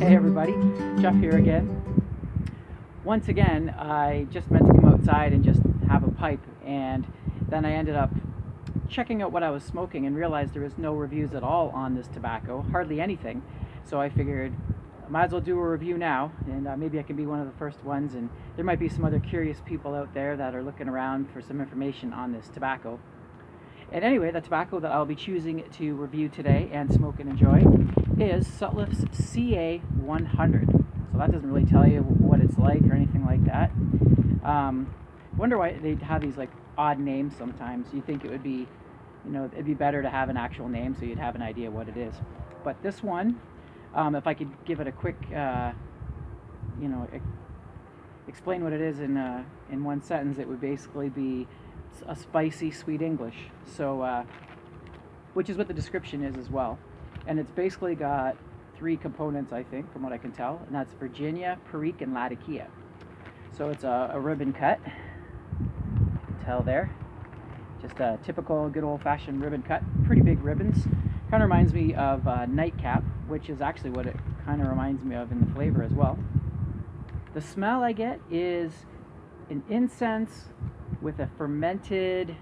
Hey everybody, Jeff here again. Once again, I just meant to come outside and just have a pipe, and then I ended up checking out what I was smoking and realized there was no reviews at all on this tobacco, hardly anything. So I figured I might as well do a review now, and maybe I can be one of the first ones, and there might be some other curious people out there that are looking around for some information on this tobacco. And anyway, the tobacco that I'll be choosing to review today and smoke and enjoy is Sutliff's CA-100. So that doesn't really tell you what it's like or anything like that. Wonder why they have these like odd names sometimes. You think it would be, it'd be better to have an actual name so you'd have an idea what it is. But this one, if I could give it a quick, explain what it is in one sentence, it would basically be a spicy sweet English. So, which is what the description is as well. And it's basically got three components, I think, from what I can tell, and that's Virginia, Perique, and Latakia. So it's a ribbon cut. You can tell there. Just a typical good old-fashioned ribbon cut. Pretty big ribbons. Kind of reminds me of Nightcap, which is actually what it kind of reminds me of in the flavor as well. The smell I get is an incense with a fermented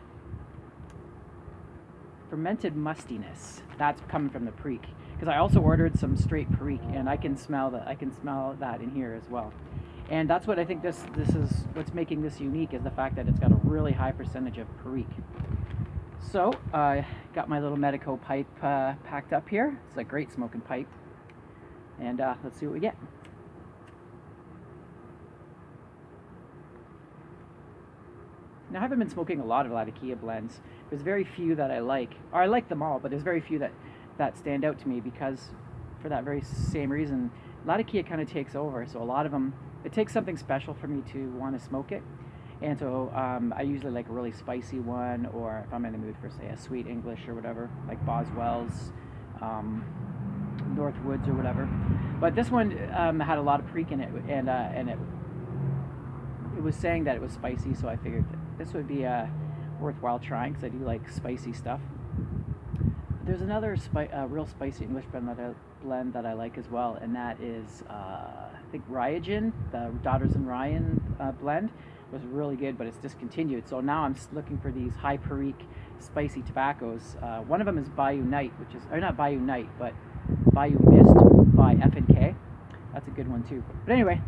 mustiness. That's coming from the Perique, because I also ordered some straight Perique, and I can smell that. I can smell that in here as well. And that's what I think this is what's making this unique, is the fact that it's got a really high percentage of Perique. So I got my little Medico pipe packed up here. It's a great smoking pipe, and let's see what we get. Now, I haven't been smoking a lot of Latakia blends. There's very few that I like, or I like them all, but there's very few that stand out to me, because for that very same reason, Latakia kind of takes over. So a lot of them, it takes something special for me to want to smoke it. And so I usually like a really spicy one, or if I'm in the mood for, say, a sweet English or whatever, like Boswell's, Northwoods or whatever. But this one had a lot of Perique in it, and it was saying that it was spicy, so I figured this would be worthwhile trying, because I do like spicy stuff. There's another real spicy English blend that I like as well, and that is I think Ryogen, the Daughters and Ryan blend was really good, but it's discontinued. So now I'm looking for these high Perique spicy tobaccos. One of them is Bayou Night, which is, or not Bayou Night, but Bayou Mist by F&K. That's a good one too. But anyway,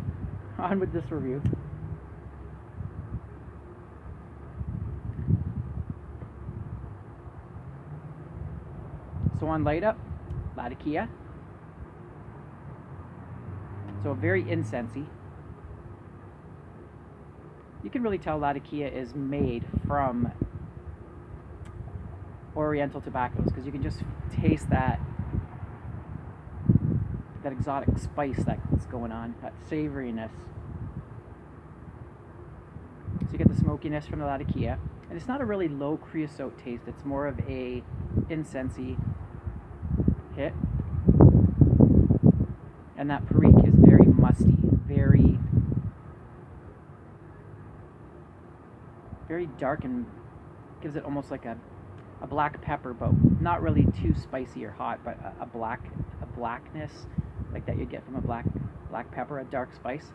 on with this review. So on light up, Latakia. So very incensey. You can really tell Latakia is made from Oriental tobaccos, because you can just taste that exotic spice that's going on, that savoriness. So you get the smokiness from the Latakia, and it's not a really low creosote taste. It's more of a incensey hit, and that Perique is very musty, very dark, and gives it almost like a black pepper, but not really too spicy or hot, but a blackness like that you'd get from a black pepper, a dark spice.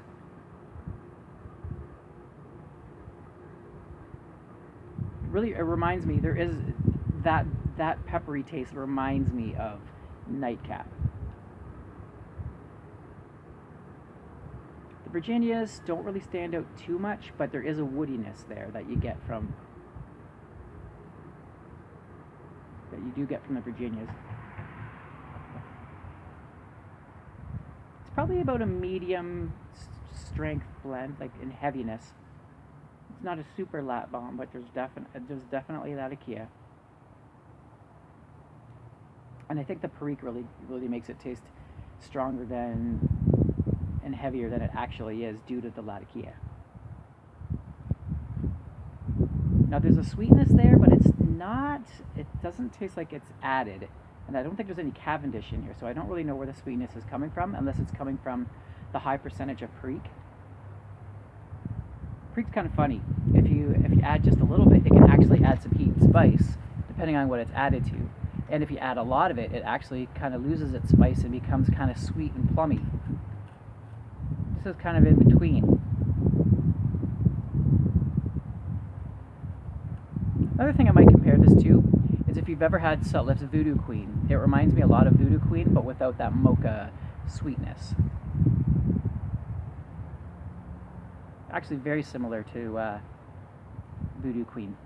Really, it reminds me, there is that peppery taste reminds me of Nightcap. The Virginias don't really stand out too much, but there is a woodiness there that you do get from the Virginias. It's probably about a medium strength blend, like in heaviness. It's not a super lat bomb, but there's definitely Latakia. And I think the Perique really makes it taste stronger and heavier than it actually is, due to the Latakia. Now there's a sweetness there, but it doesn't taste like it's added. And I don't think there's any Cavendish in here, so I don't really know where the sweetness is coming from, unless it's coming from the high percentage of Perique. Perique's kind of funny. If you add just a little bit, it can actually add some heat and spice, depending on what it's added to. And if you add a lot of it, it actually kind of loses its spice and becomes kind of sweet and plummy. This is kind of in between. Another thing I might compare this to is if you've ever had Sutliff's Voodoo Queen. It reminds me a lot of Voodoo Queen, but without that mocha sweetness. Actually very similar to Voodoo Queen.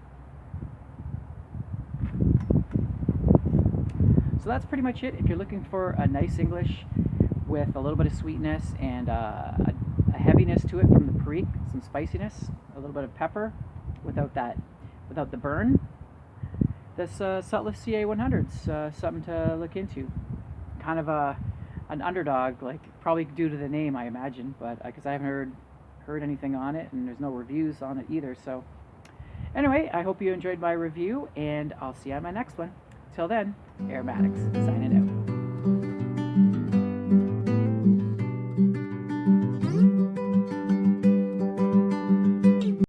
So that's pretty much it. If you're looking for a nice English with a little bit of sweetness and a heaviness to it from the Perique, some spiciness, a little bit of pepper without the burn, this Sutliff CA-100's something to look into. Kind of an underdog, like probably due to the name, I imagine, but because I haven't heard anything on it, and there's no reviews on it either. So anyway, I hope you enjoyed my review, and I'll see you on my next one. Till then, Aromatics signing out.